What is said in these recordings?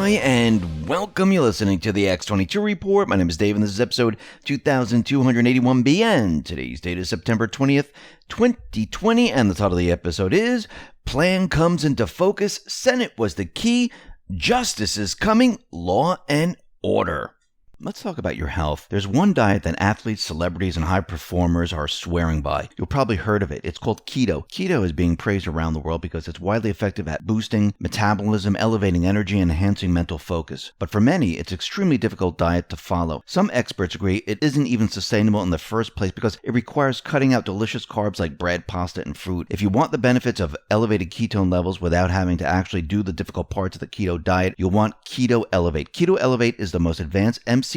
Hi, and welcome. You're listening to the X22 Report. My name is Dave, and this is episode 2281B, and today's date is September 20th, 2020, and the title of the episode is Plan Comes into Focus, Senate Was the Key, Justice is Coming, Law and Order. Let's talk about your health. There's one diet that athletes, celebrities, and high performers are swearing by. You'll probably heard of it. It's called keto. Keto is being praised around the world because it's widely effective at boosting metabolism, elevating energy, and enhancing mental focus. But for many, it's an extremely difficult diet to follow. Some experts agree it isn't even sustainable in the first place because it requires cutting out delicious carbs like bread, pasta, and fruit. If you want the benefits of elevated ketone levels without having to actually do the difficult parts of the keto diet, you'll want Keto Elevate. Keto Elevate is the most advanced MCT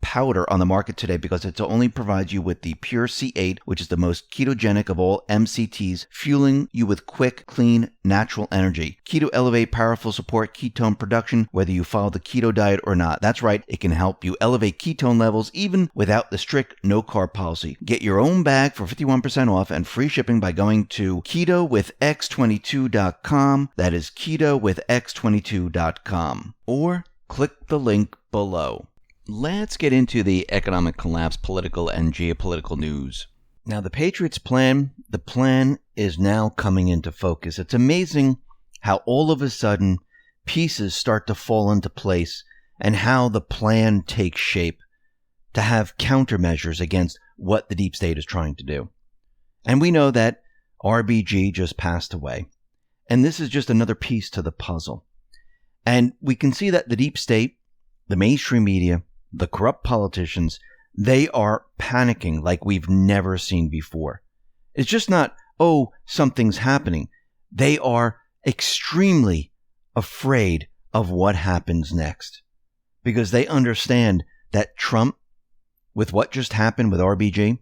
powder on the market today because it only provides you with the pure C8, which is the most ketogenic of all MCTs, fueling you with quick, clean, natural energy. Keto Elevate powerful support ketone production, whether you follow the keto diet or not. That's right, it can help you elevate ketone levels even without the strict no-carb policy. Get your own bag for 51% off and free shipping by going to ketowithx22.com. That is ketowithx22.com. Or click the link below. Let's get into the economic collapse, political, and geopolitical news. Now, the Patriots plan, the plan is now coming into focus. It's amazing how all of a sudden pieces start to fall into place and how the plan takes shape to have countermeasures against what the deep state is trying to do. And we know that RBG just passed away. And this is just another piece to the puzzle. And we can see that the deep state, the mainstream media, the corrupt politicians, they are panicking like we've never seen before. It's just not, oh, something's happening. They are extremely afraid of what happens next because they understand that Trump, with what just happened with RBG,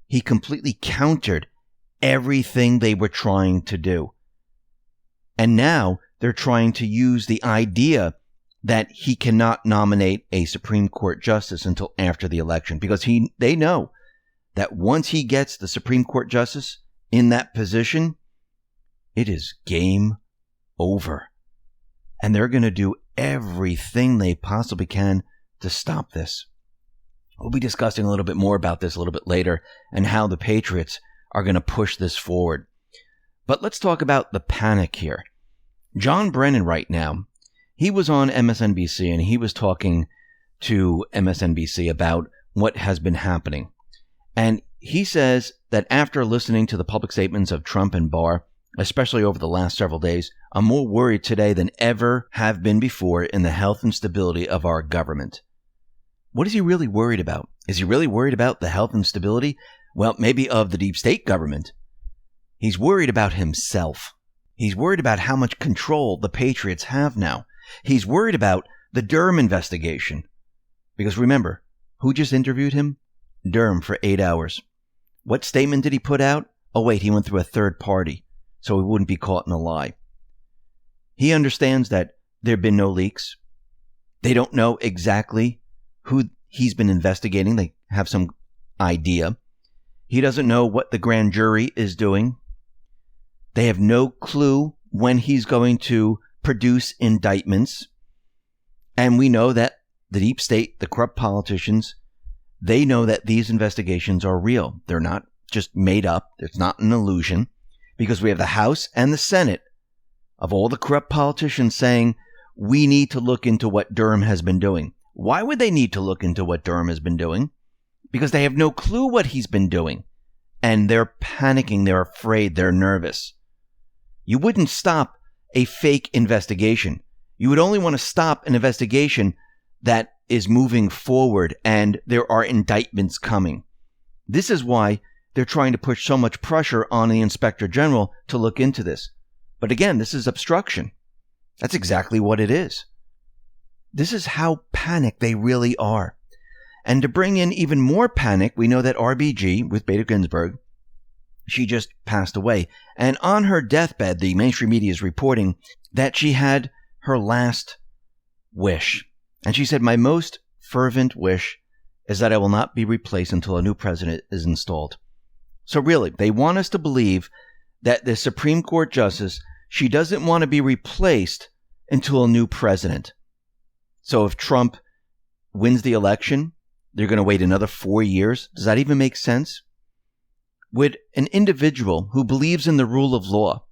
he completely countered everything they were trying to do. And now they're trying to use the idea that he cannot nominate a Supreme Court justice until after the election because they know that once he gets the Supreme Court justice in that position, it is game over. And they're going to do everything they possibly can to stop this. We'll be discussing a little bit more about this a little bit later and how the Patriots are going to push this forward. But let's talk about the panic here. John Brennan right now, he was on MSNBC and he was talking to MSNBC about what has been happening. And he says that after listening to the public statements of Trump and Barr, especially over the last several days, I'm more worried today than ever have been before in the health and stability of our government. What is he really worried about? Is he really worried about the health and stability? Well, maybe of the deep state government. He's worried about himself. He's worried about how much control the Patriots have now. He's worried about the Durham investigation. Because remember, who just interviewed him? Durham for 8 hours. What statement did he put out? Oh wait, he went through a third party, so he wouldn't be caught in a lie. He understands that there have been no leaks. They don't know exactly who he's been investigating. They have some idea. He doesn't know what the grand jury is doing. They have no clue when he's going to produce indictments. And we know that the deep state, the corrupt politicians, they know that these investigations are real. They're not just made up. It's not an illusion because we have the House and the Senate of all the corrupt politicians saying we need to look into what Durham has been doing. Why would they need to look into what Durham has been doing? Because they have no clue what he's been doing. And they're panicking. They're afraid. They're nervous. You wouldn't stop a fake investigation. You would only want to stop an investigation that is moving forward and there are indictments coming. This is why they're trying to push so much pressure on the Inspector General to look into this. But again, this is obstruction. That's exactly what it is. This is how panicked they really are. And to bring in even more panic, we know that RBG, Ruth Bader Ginsburg, she just passed away. And on her deathbed, the mainstream media is reporting that she had her last wish. And she said, "My most fervent wish is that I will not be replaced until a new president is installed." So really, they want us to believe that the Supreme Court justice, she doesn't want to be replaced until a new president. So if Trump wins the election, they're going to wait another 4 years. Does that even make sense? Would an individual who believes in the rule of law,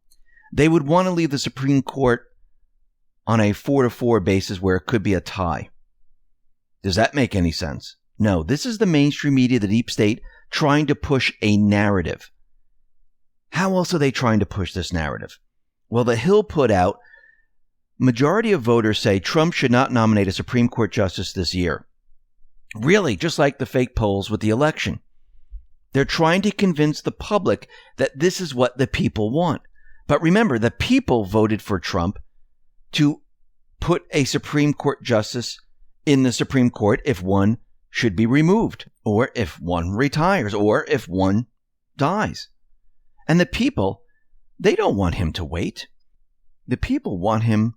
they would want to leave the Supreme Court on a 4-4 basis where it could be a tie? Does that make any sense? No, this is the mainstream media, the deep state, trying to push a narrative. How else are they trying to push this narrative? Well, The Hill put out, majority of voters say Trump should not nominate a Supreme Court justice this year. Really, just like the fake polls with the election. They're trying to convince the public that this is what the people want. But remember, the people voted for Trump to put a Supreme Court justice in the Supreme Court if one should be removed, or if one retires, or if one dies. And the people, they don't want him to wait. The people want him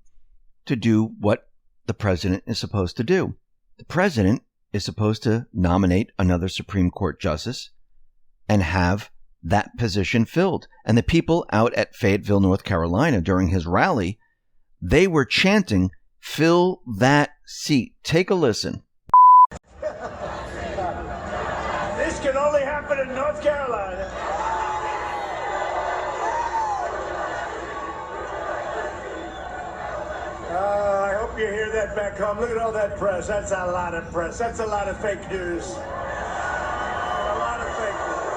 to do what the president is supposed to do. The president is supposed to nominate another Supreme Court justice and have that position filled. And the people out at Fayetteville, North Carolina, during his rally, they were chanting, "Fill that seat." Take a listen. This can only happen in North Carolina. I hope you hear that back home. Look at all that press. That's a lot of press. That's a lot of fake news. A lot of fake news.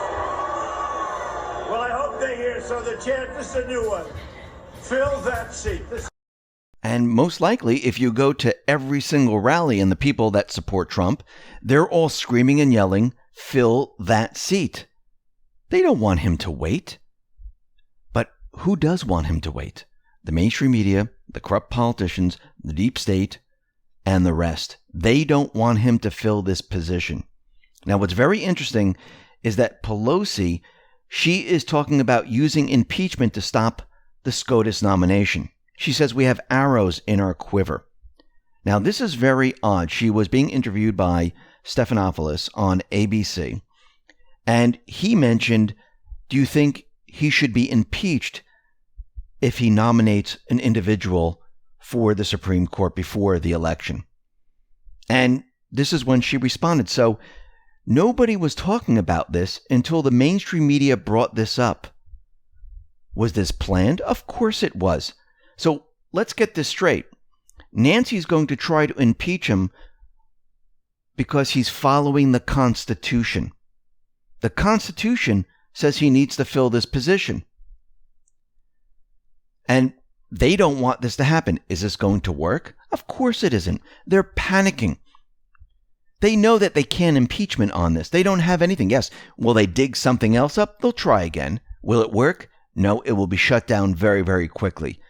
Well, I hope they hear. So the chant, this is a new one. Fill that seat. And most likely, if you go to every single rally and the people that support Trump, they're all screaming and yelling, "Fill that seat." They don't want him to wait. But who does want him to wait? The mainstream media, the corrupt politicians, the deep state, and the rest. They don't want him to fill this position. Now, what's very interesting is that Pelosi, she is talking about using impeachment to stop the SCOTUS nomination. She says we have arrows in our quiver. Now, this is very odd. She was being interviewed by Stephanopoulos on ABC, and he mentioned, do you think he should be impeached if he nominates an individual for the Supreme Court before the election? And this is when she responded. So nobody was talking about this until the mainstream media brought this up. Was this planned? Of course it was. So let's get this straight. Nancy's going to try to impeach him because he's following the Constitution. The Constitution says he needs to fill this position. And they don't want this to happen. Is this going to work? Of course it isn't. They're panicking. They know that they can't impeachment on this. They don't have anything. Yes, will they dig something else up? They'll try again. Will it work? No, it will be shut down very, very quickly.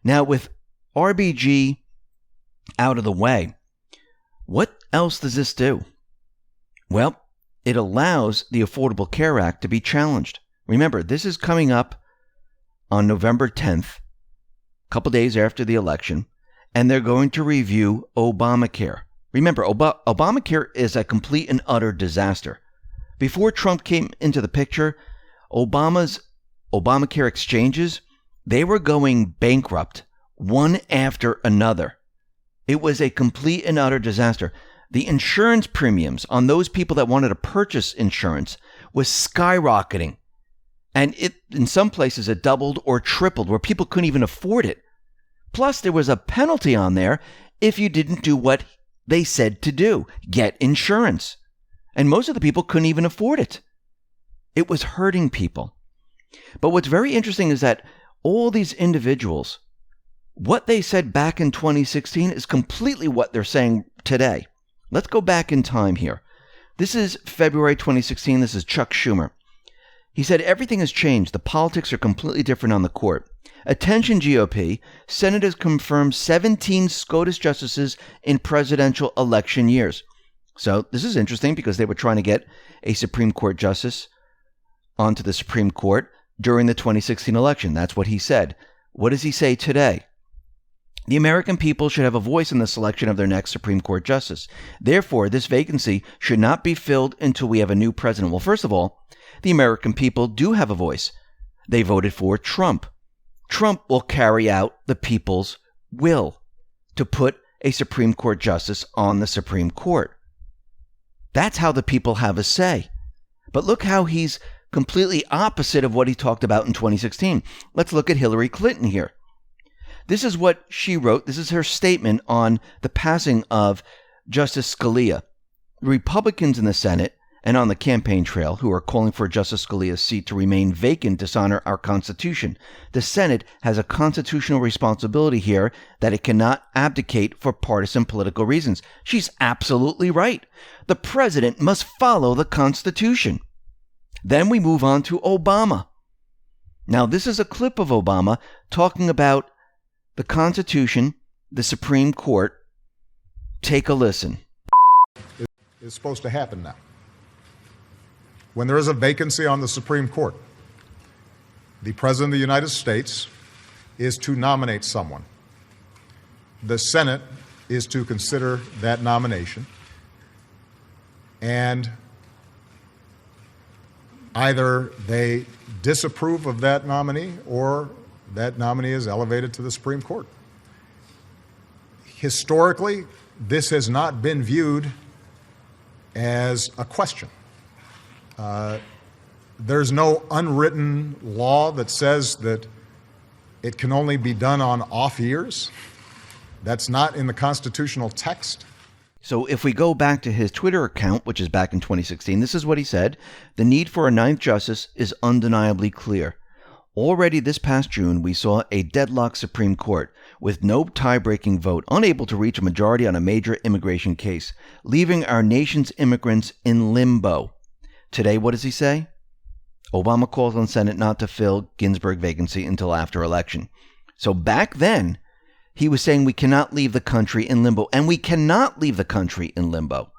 Now, with RBG out of the way, what else does this do? Well, it allows the Affordable Care Act to be challenged. Remember, this is coming up on November 10th, a couple days after the election, and they're going to review Obamacare. Remember, Obamacare is a complete and utter disaster. Before Trump came into the picture, Obama's Obamacare exchanges, they were going bankrupt, one after another. It was a complete and utter disaster. The insurance premiums on those people that wanted to purchase insurance was skyrocketing. And it, in some places, it doubled or tripled where people couldn't even afford it. Plus, there was a penalty on there if you didn't do what they said to do, get insurance. And most of the people couldn't even afford it. It was hurting people. But what's very interesting is that all these individuals, what they said back in 2016 is completely what they're saying today. Let's go back in time here. This is February 2016. This is Chuck Schumer. He said, everything has changed. The politics are completely different on the court. Attention GOP, senators confirmed 17 SCOTUS justices in presidential election years. So this is interesting because they were trying to get a Supreme Court justice onto the Supreme Court during the 2016 election. That's what he said. What does he say today? The American people should have a voice in the selection of their next Supreme Court justice. Therefore, this vacancy should not be filled until we have a new president. Well, first of all, the American people do have a voice. They voted for Trump. Trump will carry out the people's will to put a Supreme Court justice on the Supreme Court. That's how the people have a say. But look how he's completely opposite of what he talked about in 2016. Let's look at Hillary Clinton here. This is what she wrote. This is her statement on the passing of Justice Scalia. The Republicans in the Senate and on the campaign trail who are calling for Justice Scalia's seat to remain vacant dishonor our Constitution. The Senate has a constitutional responsibility here that it cannot abdicate for partisan political reasons. She's absolutely right. The president must follow the Constitution. Then we move on to Obama. Now, this is a clip of Obama talking about the Constitution, the Supreme Court. Take a listen. It's supposed to happen now. When there is a vacancy on the Supreme Court, the President of the United States is to nominate someone. The Senate is to consider that nomination, and either they disapprove of that nominee or that nominee is elevated to the Supreme Court. Historically, this has not been viewed as a question. There's no unwritten law that says that it can only be done on off years. That's not in the constitutional text. So if we go back to his Twitter account, which is back in 2016, this is what he said. The need for a ninth justice is undeniably clear. Already this past June, we saw a deadlocked Supreme Court with no tie-breaking vote, unable to reach a majority on a major immigration case, leaving our nation's immigrants in limbo. Today, what does he say? Obama calls on Senate not to fill Ginsburg vacancy until after election. So back then, he was saying we cannot leave the country in limbo, and we cannot leave the country in limbo.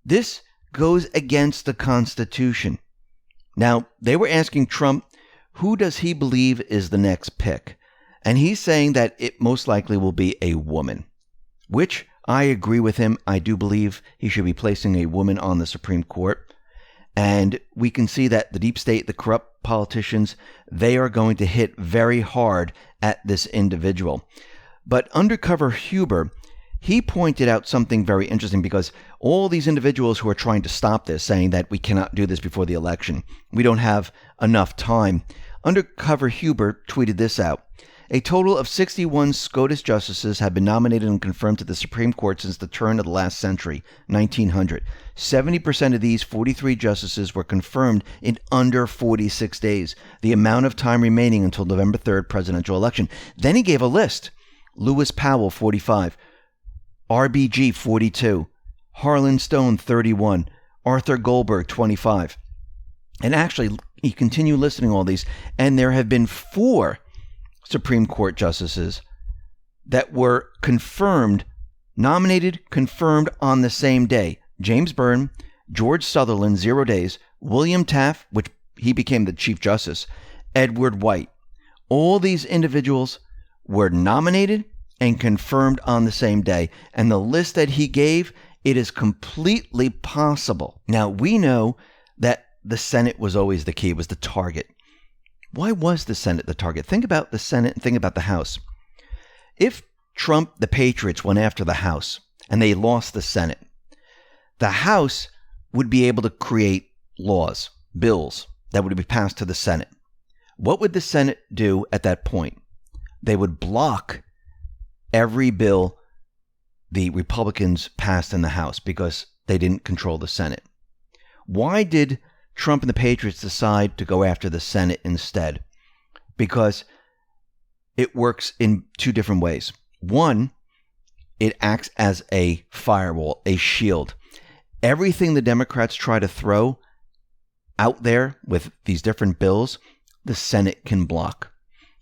This goes against the Constitution. Now, they were asking Trump, who does he believe is the next pick? And he's saying that it most likely will be a woman, which I agree with him. I do believe he should be placing a woman on the Supreme Court. And we can see that the deep state, the corrupt politicians, they are going to hit very hard at this individual. But Undercover Huber, he pointed out something very interesting, because all these individuals who are trying to stop this, saying that we cannot do this before the election, we don't have enough time. Undercover Huber tweeted this out. A total of 61 SCOTUS justices have been nominated and confirmed to the Supreme Court since the turn of the last century, 1900. 70% of these 43 justices were confirmed in under 46 days, the amount of time remaining until November 3rd presidential election. Then he gave a list. Lewis Powell, 45. RBG, 42. Harlan Stone, 31. Arthur Goldberg, 25. And actually, he continued listing all these, and there have been 4 Supreme Court justices that were confirmed, nominated, confirmed on the same day. James Byrne, George Sutherland, 0 days, William Taft, which he became the Chief Justice, Edward White. All these individuals were nominated and confirmed on the same day. And the list that he gave, it is completely possible. Now, we know that the Senate was always the key, was the target. Why was the Senate the target? Think about the Senate and think about the House. If Trump, the Patriots, went after the House and they lost the Senate, the House would be able to create laws, bills that would be passed to the Senate. What would the Senate do at that point? They would block every bill the Republicans passed in the House because they didn't control the Senate. Why did Trump and the Patriots decide to go after the Senate instead? Because it works in 2 different ways. One, it acts as a firewall, a shield. Everything the Democrats try to throw out there with these different bills, the Senate can block.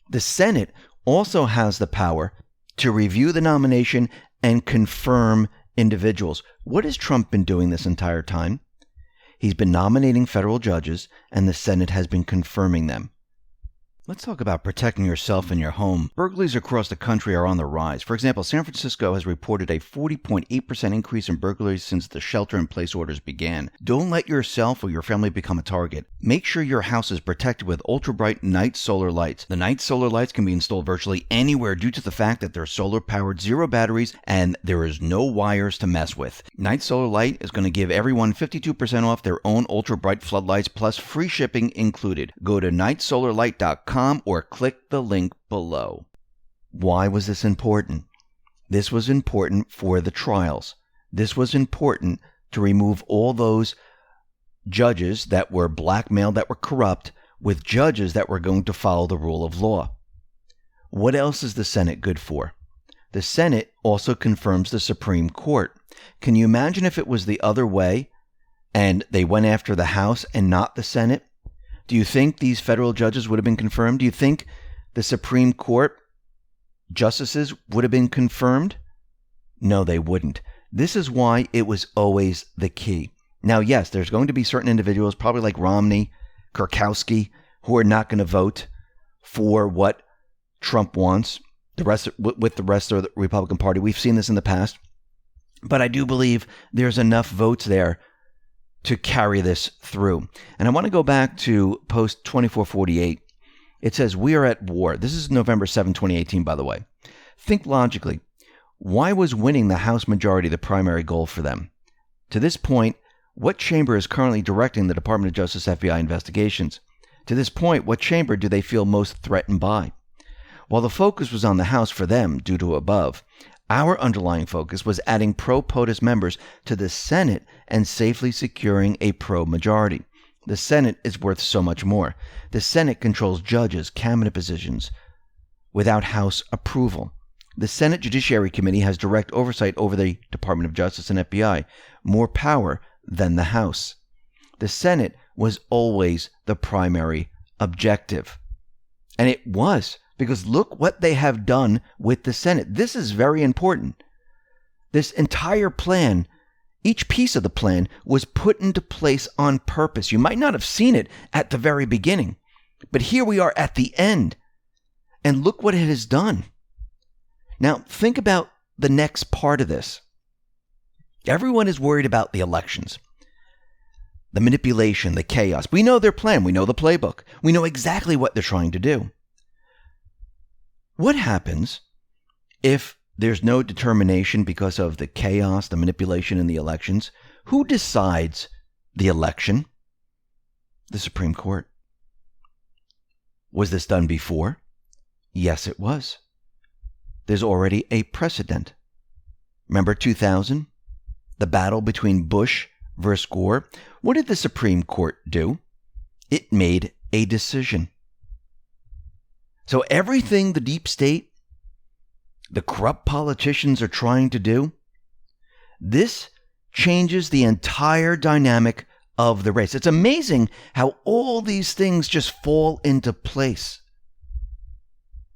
The Senate also has the power to review the nomination and confirm individuals. What has Trump been doing this entire time? He's been nominating federal judges, and the Senate has been confirming them. Let's talk about protecting yourself and your home. Burglaries across the country are on the rise. For example, San Francisco has reported a 40.8% increase in burglaries since the shelter-in-place orders began. Don't let yourself or your family become a target. Make sure your house is protected with ultra-bright night solar lights. The night solar lights can be installed virtually anywhere due to the fact that they're solar-powered, zero batteries, and there is no wires to mess with. Night Solar Light is going to give everyone 52% off their own ultra-bright floodlights, plus free shipping included. Go to nightsolarlight.com or click the link below. Why was this important? This was important for the trials. This was important to remove all those judges that were blackmailed, that were corrupt, with judges that were going to follow the rule of law. What else is the Senate good for? The Senate also confirms the Supreme Court. Can you imagine if it was the other way and they went after the House and not the Senate? Do you think these federal judges would have been confirmed? Do you think the Supreme Court justices would have been confirmed? No, they wouldn't. This is why it was always the key. Now, yes, there's going to be certain individuals, probably like Romney, Kurkowski, who are not going to vote for what Trump wants, with the rest of the Republican Party. We've seen this in the past. But I do believe there's enough votes there to carry this through. And I want to go back to post 2448. It says, "We are at war." This is November 7, 2018, by the way. Think logically. Why was winning the House majority the primary goal for them? To this point, what chamber is currently directing the Department of Justice FBI investigations? To this point, what chamber do they feel most threatened by? While the focus was on the House for them, due to above, our underlying focus was adding pro-POTUS members to the Senate and safely securing a pro-majority. The Senate is worth so much more. The Senate controls judges, cabinet positions, without House approval. The Senate Judiciary Committee has direct oversight over the Department of Justice and FBI, more power than the House. The Senate was always the primary objective. And it was. Because look what they have done with the Senate. This is very important. This entire plan, each piece of the plan, was put into place on purpose. You might not have seen it at the very beginning, but here we are at the end. And look what it has done. Now, think about the next part of this. Everyone is worried about the elections, the manipulation, the chaos. We know their plan. We know the playbook. We know exactly what they're trying to do. What happens if there's no determination because of the chaos, the manipulation in the elections? Who decides the election? The Supreme Court. Was this done before? Yes, it was. There's already a precedent. Remember 2000? The battle between Bush versus Gore? What did the Supreme Court do? It made a decision. So everything the deep state, the corrupt politicians are trying to do, this changes the entire dynamic of the race. It's amazing how all these things just fall into place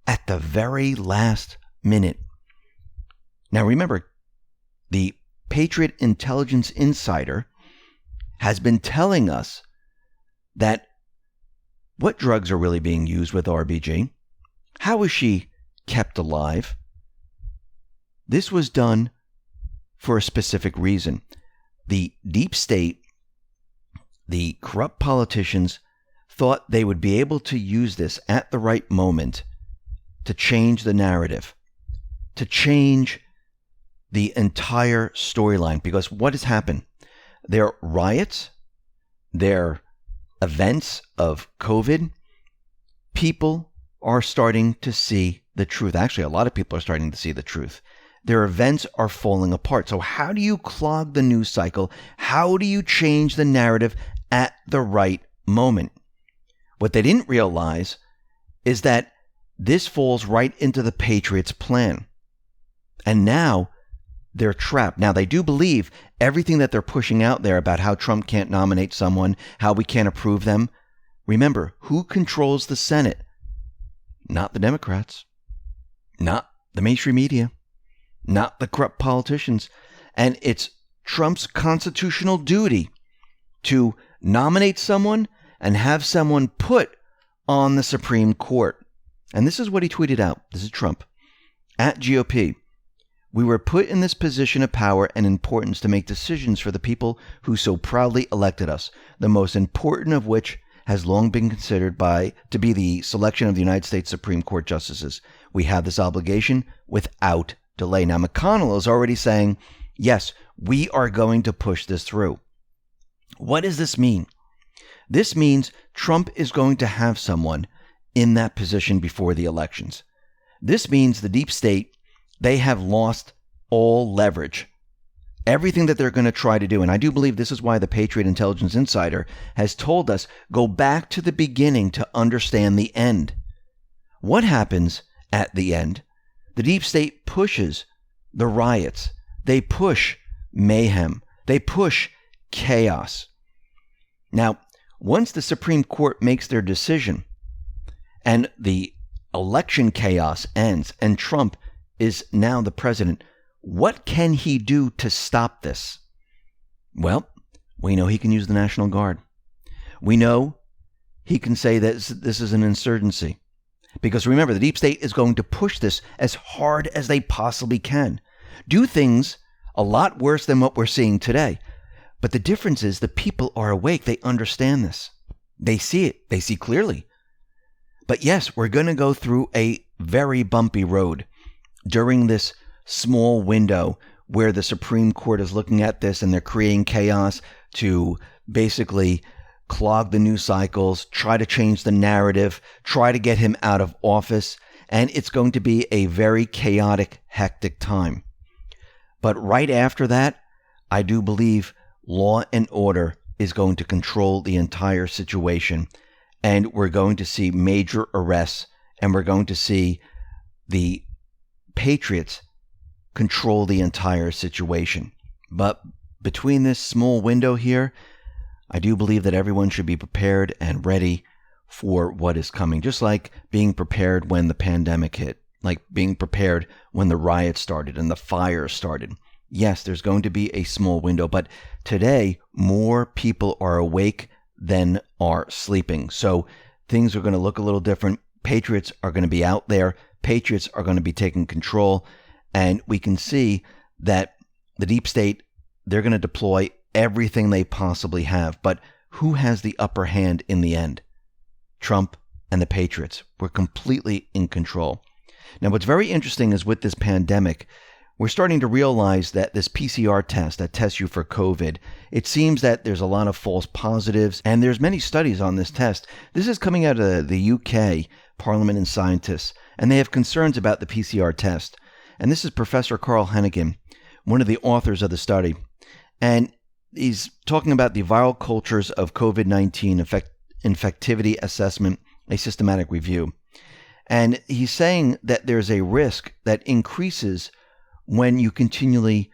at the very last minute. Now remember, the Patriot Intelligence Insider has been telling us that what drugs are really being used with RBG. How is she kept alive? This was done for a specific reason. The deep state, the corrupt politicians, thought they would be able to use this at the right moment to change the narrative, to change the entire storyline. Because what has happened? There are riots, there are events of COVID. People are starting to see the truth. Actually, a lot of people are starting to see the truth. Their events are falling apart. So how do you clog the news cycle? How do you change the narrative at the right moment? What they didn't realize is that this falls right into the Patriots' plan. And now they're trapped. Now, they do believe everything that they're pushing out there about how Trump can't nominate someone, how we can't approve them. Remember, who controls the Senate? Not the Democrats, not the mainstream media, not the corrupt politicians. And it's Trump's constitutional duty to nominate someone and have someone put on the Supreme Court. And this is what he tweeted out. This is Trump. At GOP, we were put in this position of power and importance to make decisions for the people who so proudly elected us, the most important of which has long been considered to be the selection of the United States Supreme Court justices. We have this obligation without delay. Now, McConnell is already saying, yes, we are going to push this through. What does this mean? This means Trump is going to have someone in that position before the elections. This means the deep state, they have lost all leverage. Everything that they're going to try to do, and I do believe this is why the Patriot Intelligence Insider has told us, go back to the beginning to understand the end. What happens at the end? The deep state pushes the riots. They push mayhem. They push chaos. Now, once the Supreme Court makes their decision and the election chaos ends and Trump is now the president, what can he do to stop this? Well, we know he can use the National Guard. We know he can say that this is an insurgency. Because remember, the deep state is going to push this as hard as they possibly can. Do things a lot worse than what we're seeing today. But the difference is the people are awake. They understand this. They see it. They see clearly. But yes, we're going to go through a very bumpy road during this small window where the Supreme Court is looking at this and they're creating chaos to basically clog the news cycles, try to change the narrative, try to get him out of office. And it's going to be a very chaotic, hectic time. But right after that, I do believe law and order is going to control the entire situation. And we're going to see major arrests, and we're going to see the patriots control the entire situation. But between this small window here, I do believe that everyone should be prepared and ready for what is coming. Just like being prepared when the pandemic hit, like being prepared when the riots started and the fires started. Yes, there's going to be a small window, but today more people are awake than are sleeping. So things are going to look a little different. Patriots are going to be out there. Patriots are going to be taking control. And we can see that the deep state, they're going to deploy everything they possibly have. But who has the upper hand in the end? Trump and the Patriots. We're completely in control. Now, what's very interesting is with this pandemic, we're starting to realize that this PCR test that tests you for COVID, it seems that there's a lot of false positives, and there's many studies on this test. This is coming out of the UK Parliament and Scientists, and they have concerns about the PCR test. And this is Professor Carl Hennigan, one of the authors of the study. And he's talking about the viral cultures of COVID-19 infectivity assessment, a systematic review. And he's saying that there's a risk that increases when you continually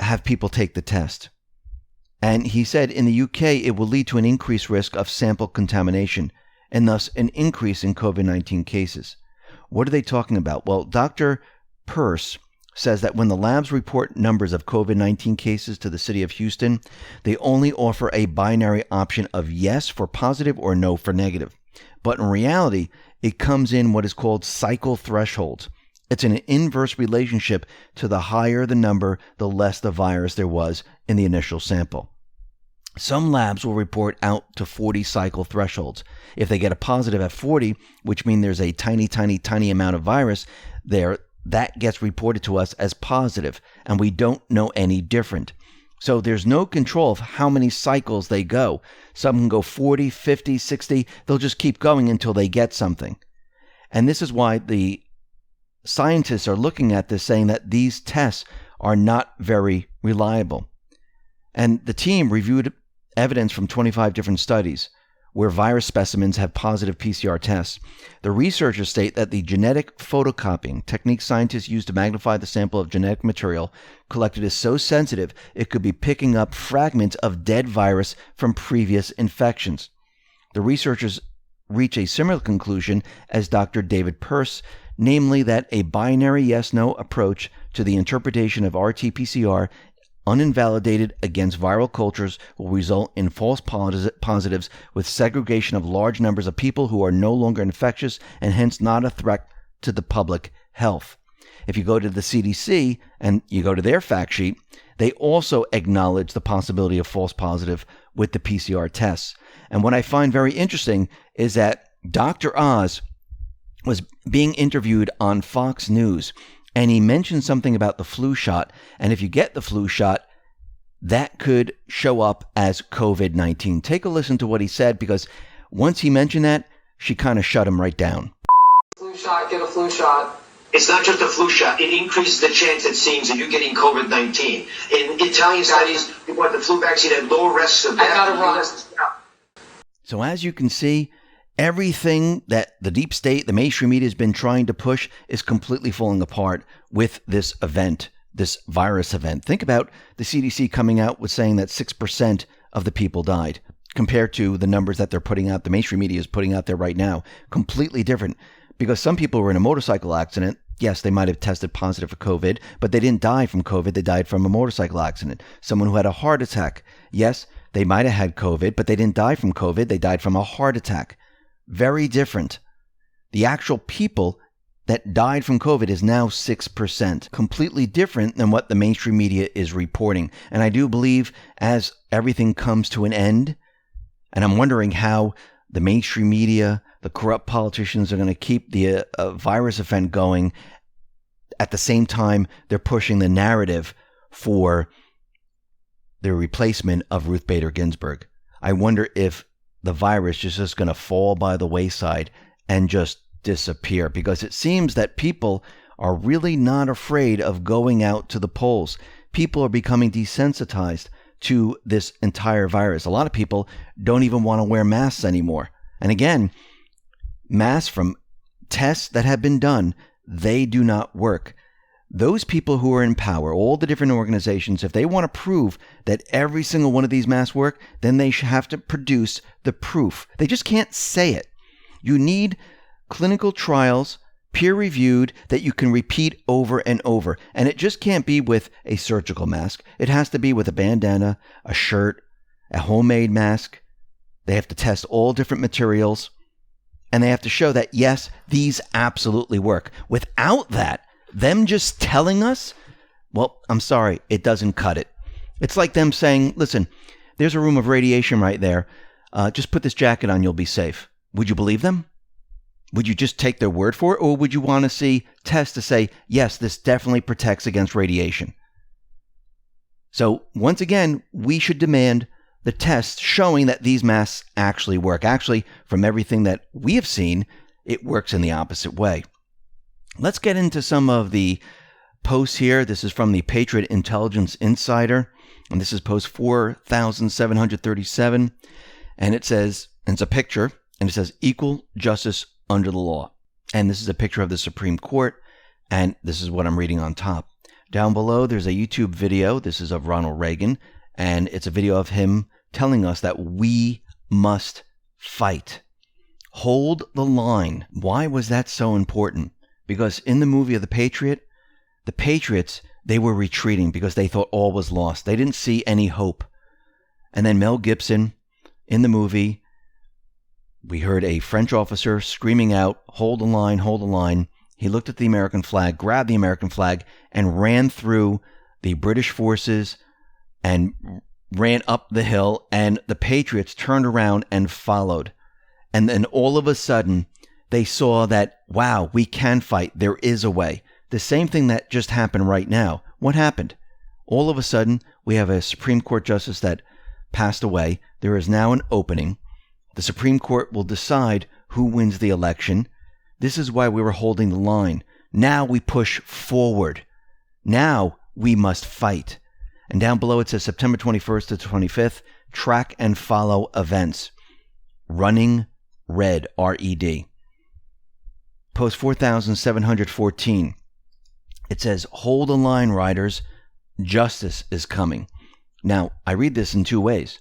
have people take the test. And he said in the UK, it will lead to an increased risk of sample contamination and thus an increase in COVID-19 cases. What are they talking about? Well, Dr. Pearce says that when the labs report numbers of COVID-19 cases to the city of Houston, they only offer a binary option of yes for positive or no for negative. But in reality, it comes in what is called cycle thresholds. It's an inverse relationship to the higher the number, the less the virus there was in the initial sample. Some labs will report out to 40 cycle thresholds. If they get a positive at 40, which means there's a tiny, tiny, tiny amount of virus there, that gets reported to us as positive, and we don't know any different. So there's no control of how many cycles they go. Some can go 40, 50, 60. They'll just keep going until they get something. And this is why the scientists are looking at this, saying that these tests are not very reliable. And the team reviewed evidence from 25 different studies where virus specimens have positive PCR tests. The researchers state that the genetic photocopying technique scientists use to magnify the sample of genetic material collected is so sensitive it could be picking up fragments of dead virus from previous infections. The researchers reach a similar conclusion as Dr. David Pearce, namely that a binary yes-no approach to the interpretation of RT-PCR uninvalidated against viral cultures will result in false positives with segregation of large numbers of people who are no longer infectious and hence not a threat to the public health. If you go to the CDC and you go to their fact sheet, they also acknowledge the possibility of false positive with the PCR tests. And what I find very interesting is that Dr. Oz was being interviewed on Fox News, and he mentioned something about the flu shot. And if you get the flu shot, that could show up as COVID-19. Take a listen to what he said, because once he mentioned that, she kind of shut him right down. Flu shot, get a flu shot. It's not just a flu shot. It increases the chance, it seems, of you getting COVID-19. In Italian studies, people had the flu vaccine had lower risks of death. I gotta run. So as you can see, everything that the deep state, the mainstream media has been trying to push is completely falling apart with this event, this virus event. Think about the CDC coming out with saying that 6% of the people died compared to the numbers that they're putting out, the mainstream media is putting out there right now. Completely different, because some people were in a motorcycle accident. Yes, they might have tested positive for COVID, but they didn't die from COVID. They died from a motorcycle accident. Someone who had a heart attack. Yes, they might have had COVID, but they didn't die from COVID. They died from a heart attack. Very different. The actual people that died from COVID is now 6%. Completely different than what the mainstream media is reporting. And I do believe as everything comes to an end, and I'm wondering how the mainstream media, the corrupt politicians are going to keep the virus event going. At the same time, they're pushing the narrative for the replacement of Ruth Bader Ginsburg. I wonder if the virus is just going to fall by the wayside and just disappear, because it seems that people are really not afraid of going out to the polls. People are becoming desensitized to this entire virus. A lot of people don't even want to wear masks anymore. And again, masks from tests that have been done, they do not work. Those people who are in power, all the different organizations, if they want to prove that every single one of these masks work, then they should have to produce the proof. They just can't say it. You need clinical trials, peer-reviewed, that you can repeat over and over. And it just can't be with a surgical mask. It has to be with a bandana, a shirt, a homemade mask. They have to test all different materials. And they have to show that, yes, these absolutely work. Without that, them just telling us, well, I'm sorry, it doesn't cut it. It's like them saying, listen, there's a room of radiation right there. Just put this jacket on, you'll be safe. Would you believe them? Would you just take their word for it? Or would you want to see tests to say, yes, this definitely protects against radiation? So once again, we should demand the tests showing that these masks actually work. Actually, from everything that we have seen, it works in the opposite way. Let's get into some of the posts here. This is from the Patriot Intelligence Insider, and this is post 4737, and it says, and it's a picture, and it says equal justice under the law. And this is a picture of the Supreme Court, and this is what I'm reading on top. Down below, there's a YouTube video. This is of Ronald Reagan, and it's a video of him telling us that we must fight. Hold the line. Why was that so important? Because in the movie of the Patriots, they were retreating because they thought all was lost. They didn't see any hope. And then Mel Gibson, in the movie, we heard a French officer screaming out, hold the line, hold the line. He looked at the American flag, grabbed the American flag, and ran through the British forces and ran up the hill, and the Patriots turned around and followed. And then all of a sudden, they saw that, wow, we can fight. There is a way. The same thing that just happened right now. What happened? All of a sudden, we have a Supreme Court justice that passed away. There is now an opening. The Supreme Court will decide who wins the election. This is why we were holding the line. Now we push forward. Now we must fight. And down below it says September 21st to 25th, track and follow events. Running Red, R-E-D. Post 4714. It says, hold the line, riders. Justice is coming. Now, I read this in two ways.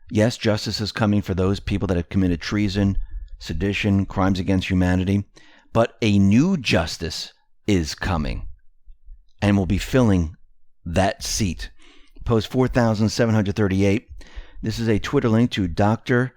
Yes, justice is coming for those people that have committed treason, sedition, crimes against humanity. But a new justice is coming and will be filling that seat. Post 4738. This is a Twitter link to Dr.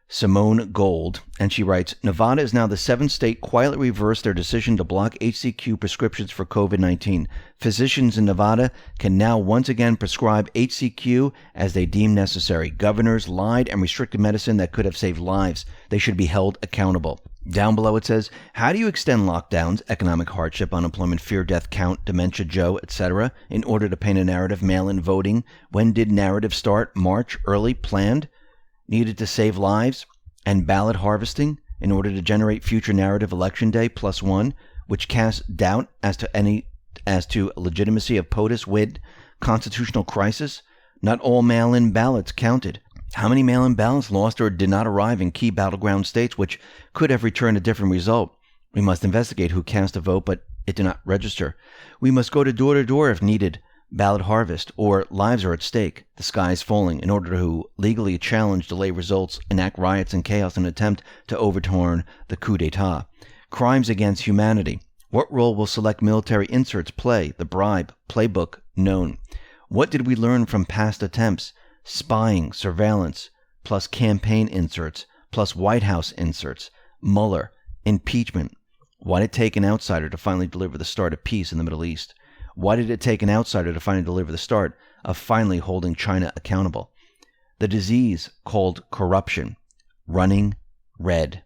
Simone Gold, and she writes, Nevada is now the seventh state quietly reversed their decision to block HCQ prescriptions for COVID-19. Physicians in Nevada can now once again prescribe HCQ as they deem necessary. Governors lied and restricted medicine that could have saved lives. They should be held accountable. Down below it says, how do you extend lockdowns, economic hardship, unemployment, fear, death count, dementia, Joe, etc., in order to paint a narrative, mail-in voting? When did narrative start? March, early, planned? Needed to save lives, and ballot harvesting in order to generate future narrative election day +1, which casts doubt as to legitimacy of POTUS with constitutional crisis. Not all mail-in ballots counted. How many mail-in ballots lost or did not arrive in key battleground states which could have returned a different result? We must investigate who cast a vote but it did not register. We must go door to door if needed. Ballot harvest, or lives are at stake, the sky is falling, in order to legally challenge, delay results, enact riots and chaos in an attempt to overturn the coup d'etat. Crimes against humanity. What role will select military inserts play? The bribe, playbook, known. What did we learn from past attempts? Spying, surveillance, plus campaign inserts, plus White House inserts. Mueller, impeachment. Why did it take an outsider to finally deliver the start of peace in the Middle East? Why did it take an outsider to finally deliver the start of finally holding China accountable? The disease called corruption, running red.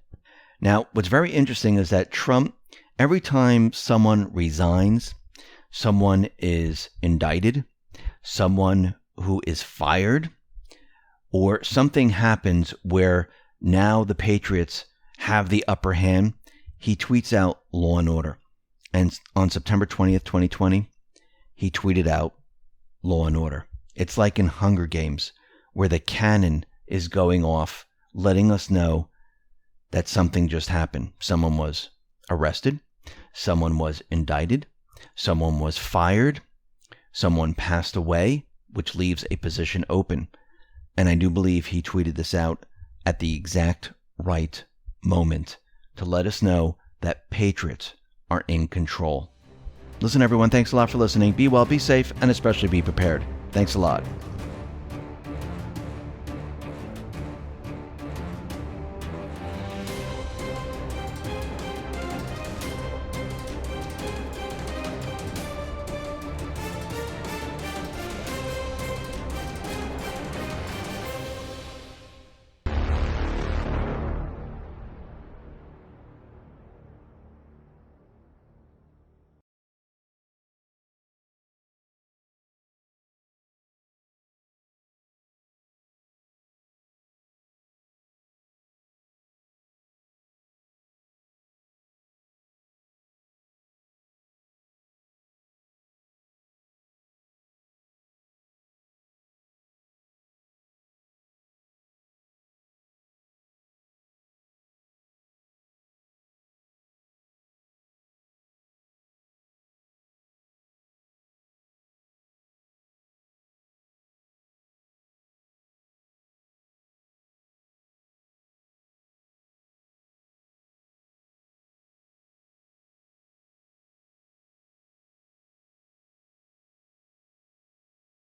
Now, what's very interesting is that Trump, every time someone resigns, someone is indicted, someone who is fired, or something happens where now the Patriots have the upper hand, he tweets out law and order. And on September 20th, 2020, he tweeted out law and order. It's like in Hunger Games, where the cannon is going off, letting us know that something just happened. Someone was arrested. Someone was indicted. Someone was fired. Someone passed away, which leaves a position open. And I do believe he tweeted this out at the exact right moment to let us know that patriots are in control. Listen, everyone, thanks a lot for listening. Be well, be safe, and especially be prepared. Thanks a lot.